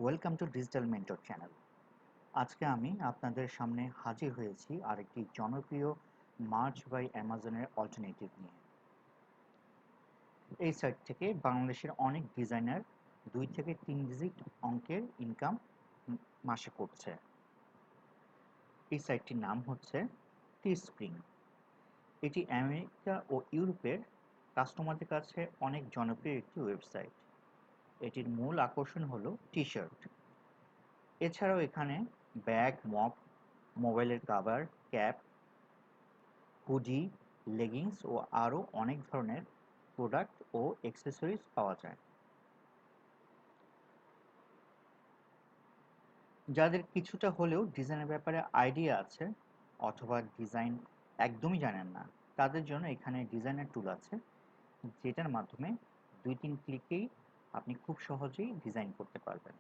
Welcome to digital mentor channel. আজকে আমি আপনাদের সামনে হাজির হয়েছি আরেকটি জনপ্রিয় মার্চ বাই অ্যামাজনের অল্টারনেটিভ নিয়ে। এই সাইট থেকে বাংলাদেশের অনেক ডিজাইনার 2 থেকে 3 ডিজিট অঙ্কের ইনকাম মাসে করছে। এই সাইটটির নাম হচ্ছে টিস্প্রিং। এটি আমেরিকা ও ইউরোপের কাস্টমারদের কাছে অনেক জনপ্রিয় একটি ওয়েবসাইট। এটির মূল আকর্ষণ হলো টি-শার্ট। এছাড়াও এখানে ব্যাগ, মপ, মোবাইলের কভার, ক্যাপ, হুডি, লেগিংস ও আরও অনেক ধরনের প্রোডাক্ট ও অ্যাক্সেসরিজ পাওয়া যায়। যাদের কিছুটা হলেও ডিজাইনের ব্যাপারে আইডিয়া আছে অথবা ডিজাইন একদমই জানেন না, তাদের জন্য এখানে ডিজাইনের টুল আছে, যেটার মাধ্যমে 2-3 ক্লিকেই আপনি খুব সহজেই ডিজাইন করতে পারবেন।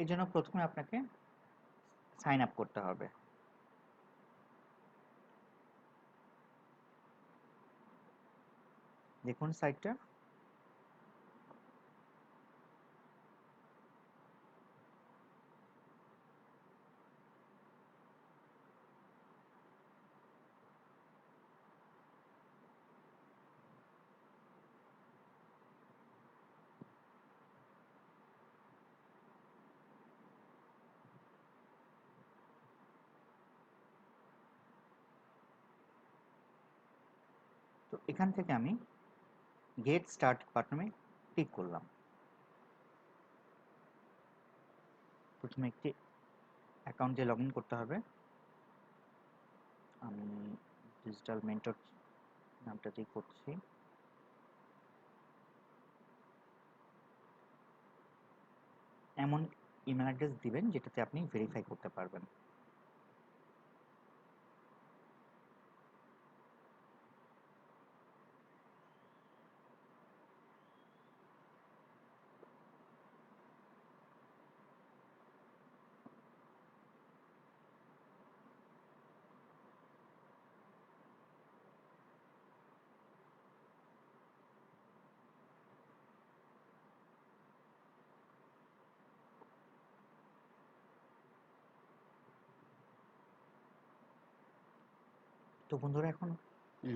এই জন্য প্রথমে আপনাকে সাইন আপ করতে হবে। দেখুন সাইটটা। তো এখান থেকে আমি গেট স্টার্ট বাটনে ক্লিক করলাম। প্রথমে একটি অ্যাকাউন্ট দিয়ে লগ ইন করতে হবে। আমি ডিজিটাল মেন্টর নামটা দিয়ে করছি। এমন ইমেল অ্যাড্রেস দিবেন যেটাতে আপনি ভেরিফাই করতে পারবেন। তো বন্ধুরা, এখন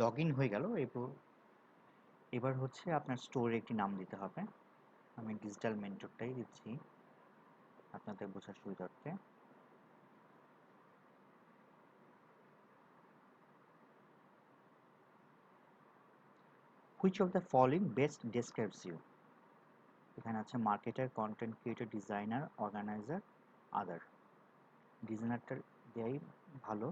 লগ ইন হয়ে গেল। এবার হচ্ছে আপনার স্টোরে একটি নাম দিতে হবে। আমি ডিজিটাল মেন্টরটাই দিচ্ছি আপনাদের বোঝার সুবিধার্থে। Which of the following best describes you? এখানে আছে marketer, content creator, designer, organiser, other. ডিজাইনারটা দেয়াই ভালো।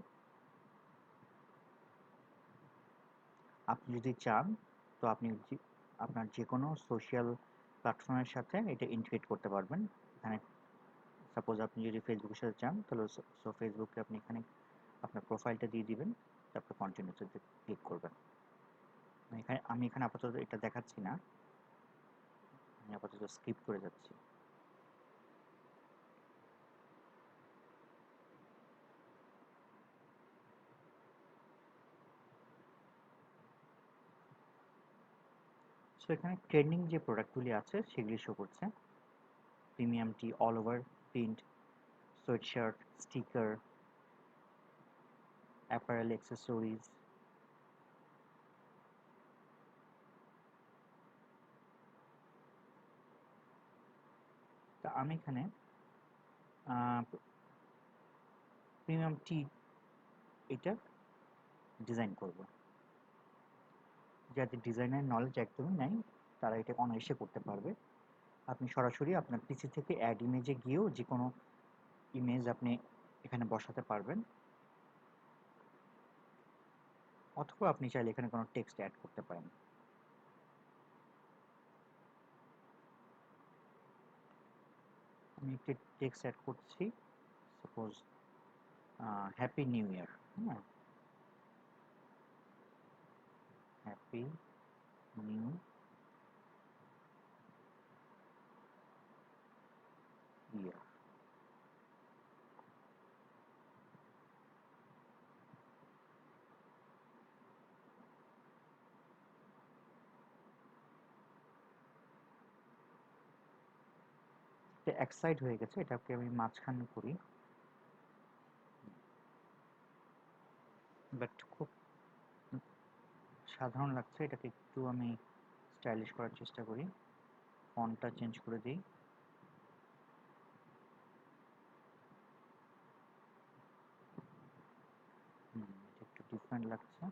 আপনি যদি চান তো আপনি আপনার যে কোনো সোশ্যাল প্ল্যাটফর্মের সাথে এটা ইন্টিগ্রেট করতে পারবেন। এখানে সাপোজ আপনি যদি ফেসবুকের সাথে চান, তাহলে ফেসবুকে আপনি এখানে আপনার প্রোফাইলটা দিয়ে দিবেন, তারপর কন্টিনিউতে ক্লিক করবেন। আমি এখানে আপাতত এটা দেখাচ্ছি না, আমি আপাতত স্কিপ করে যাচ্ছি। সো এখানে ট্রেন্ডিং যে প্রোডাক্টগুলি আছে সেগুলি শো করছে। Premium tee, all over print, sweatshirt, sticker, apparel, accessories. তা আমি এখানে প্রিমিয়াম টি এটা ডিজাইন করব। যাদের ডিজাইনের নলেজ একদমই নাই, তারা এটা অনায়াসে করতে পারবে। আপনি সরাসরি আপনার পিসি থেকে অ্যাড ইমেজে গিয়েও যে কোনো ইমেজ আপনি এখানে বসাতে পারবেন, অথবা আপনি চাইলে এখানে কোনো টেক্সট অ্যাড করতে পারেন। আমি একটি টেক্সট অ্যাড করছি, সাপোজ হ্যাপি নিউ ইয়ার। হ্যাঁ, হ্যাপি নিউ ইয়ার। এক সাইড হয়ে গেছে, এটাকে আমি মাঝখানে করি। বাট খুব সাধারণ লাগছে, এটাকে একটু আমি স্টাইলিশ করার চেষ্টা করি। ফন্টটা চেঞ্জ করে দিই। এটা একটু ডিফারেন্ট লাগছে,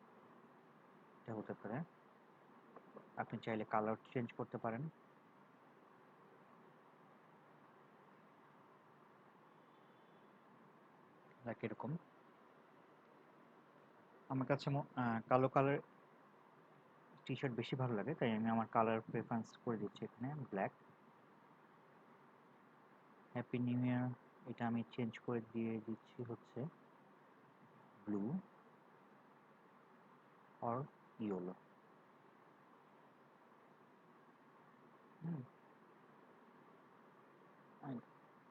এটা হতে পারে। আপনি চাইলে কালার চেঞ্জ করতে পারেন। লাইক এরকম। আমার কাছে কালো কালার টি শার্ট বেশি ভালো লাগে, তাই আমি আমার কালার প্রেফারেন্স করে দিচ্ছি এখানে ব্ল্যাক। হ্যাপি নিউ ইয়ার এটা আমি চেঞ্জ করে দিয়ে দিচ্ছি হচ্ছে ব্লু অর ইয়েলো।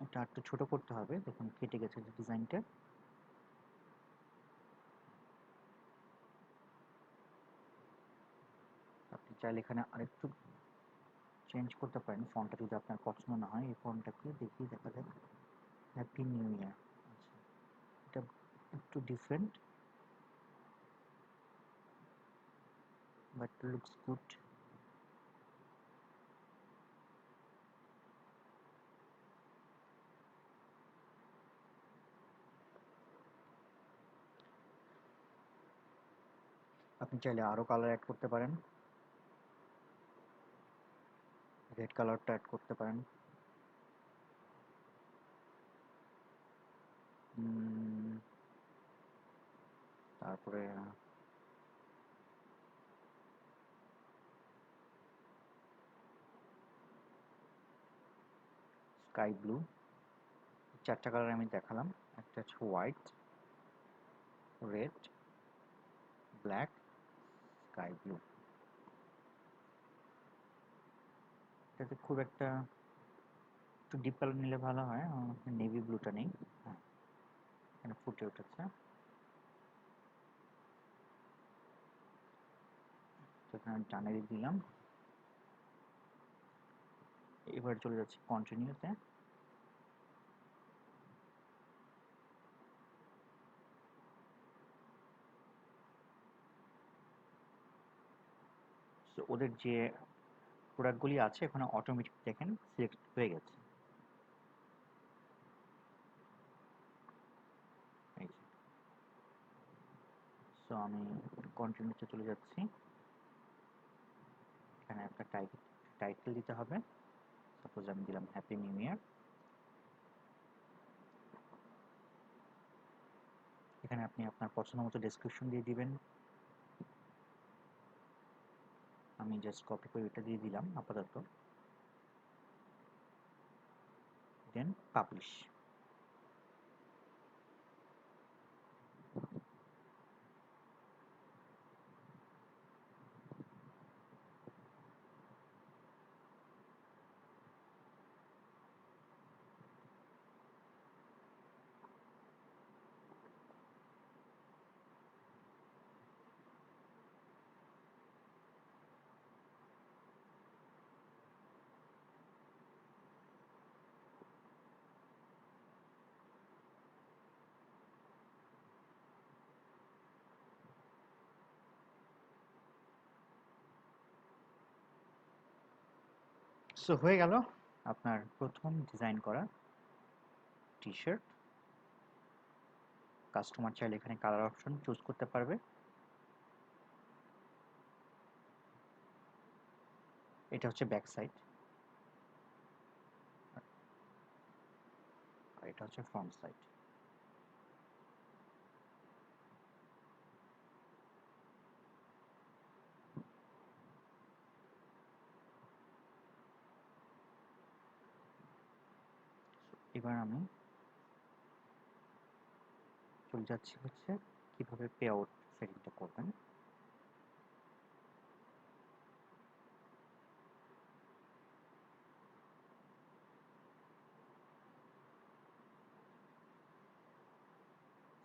এটা একটু ছোট করতে হবে, দেখুন কেটে গেছে যে ডিজাইনটা। আপনি চাইলে এখানে আরেকটু চেঞ্জ করতে পারেন ফন্টটা, যদি আপনার পছন্দ না হয়। এই ফন্টটাকে দেখি, দেখা যাক। হ্যাপি নিউ ইয়ার, আচ্ছা এটা একটু ডিফারেন্ট, বাট লুকস গুড। আপনি চাইলে আরো কালার অ্যাড করতে পারেন, রেড কালারটা অ্যাড করতে পারেন। তারপরে স্কাই ব্লু। চারটা কালার আমি দেখালাম, একটা হচ্ছে white, red, black, sky blue. এটাতে খুব একটা একটু ডিপ কালার নিলে ভালো হয়, নেভি ব্লুটা নেই। হ্যাঁ, এখানে ফুটে উঠেছে। তো এখানে টানে দিলাম। এবার চলে যাচ্ছে কন্টিনিউতে। তো ওদের যে প্রোডাক্টগুলি আছে এখানে অটোমেটিক দেখেন সিলেক্ট হয়ে গেছে। এই যে। সো আমি কন্টিনিউতে চলে যাচ্ছি। এখানে একটা টাইটেল দিতে হবে। সাপোজ আমি দিলাম হ্যাপি নিউ ইয়ার। এখানে আপনি আপনার পছন্দ মতো ডেসক্রিপশন দিয়ে দিবেন। আমি জাস্ট কপি করে এটা দিয়ে দিলাম আপাতত, দেন পাবলিশ। সো হয়ে গেল আপনার প্রথম ডিজাইন করা টি শার্ট। কাস্টমার চাইলে এখানে কালার অপশন চুজ করতে পারবে। এটা হচ্ছে ব্যাক সাইড, আর এটা হচ্ছে ফ্রন্ট সাইড। এবার আমি চলে যাচ্ছি হচ্ছে কিভাবে পে আউট সেটিংটা করবেন।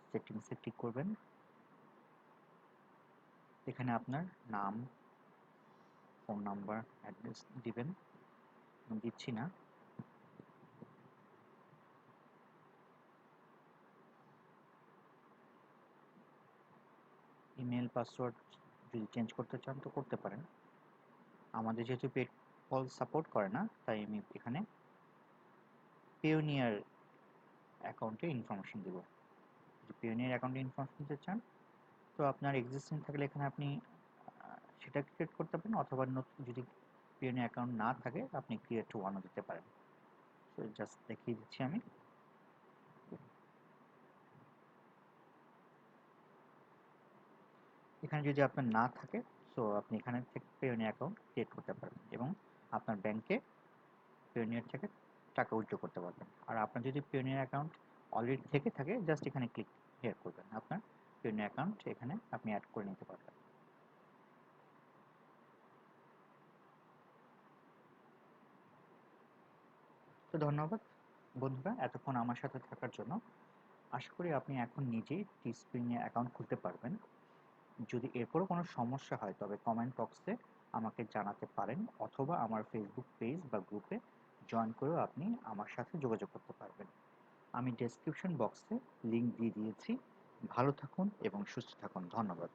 সেটিংসে ক্লিক করবেন। এখানে আপনার নাম, ফোন নাম্বার, অ্যাড্রেস দিবেন। আমি দিচ্ছি না। ইমেল পাসওয়ার্ড যদি চেঞ্জ করতে চান তো করতে পারেন। আমাদের যেহেতু পেপল সাপোর্ট করে না, তাই আমি এখানে পিওনিয়ার অ্যাকাউন্টের ইনফরমেশন দেব। যদি পিওনিয়ার অ্যাকাউন্টে ইনফরমেশন দিতে চান তো আপনার এক্সিস্টিং থাকলে এখানে আপনি সেটা ক্রিয়েট করতে পারেন, অথবা যদি পিওনিয়ার অ্যাকাউন্ট না থাকে আপনি ক্রিয়েট টু ওয়ানও দিতে পারেন। তো জাস্ট দেখিয়ে দিচ্ছি আমি। এখানে যদি আপনার না থাকে সো আপনি এখানে থেকে পেওনিয়ার অ্যাকাউন্ট ক্রিয়েট করতে পারবেন এবং আপনার ব্যাংকে পেওনিয়ার থেকে টাকা উইথড্র করতে পারবেন। আর আপনার যদি পেওনিয়ার অ্যাকাউন্ট অলরেডি থেকে থাকে জাস্ট এখানে ক্লিক হিয়ার করবেন, আপনার পেওনিয়ার অ্যাকাউন্ট এখানে আপনি অ্যাড করে নিতে পারবেন। তো ধন্যবাদ বন্ধুরা এতক্ষণ আমার সাথে থাকার জন্য। আশা করি আপনি এখন নিজেই টিস্প্রিং এ অ্যাকাউন্ট খুলতে পারবেন। যদি এরপরও কোনো সমস্যা হয় তবে কমেন্ট বক্সে আমাকে জানাতে পারেন, অথবা আমার ফেসবুক পেজ বা গ্রুপে জয়েন করেও আপনি আমার সাথে যোগাযোগ করতে পারবেন। আমি ডেসক্রিপশন বক্সে লিংক দিয়ে দিয়েছি। ভালো থাকুন এবং সুস্থ থাকুন। ধন্যবাদ।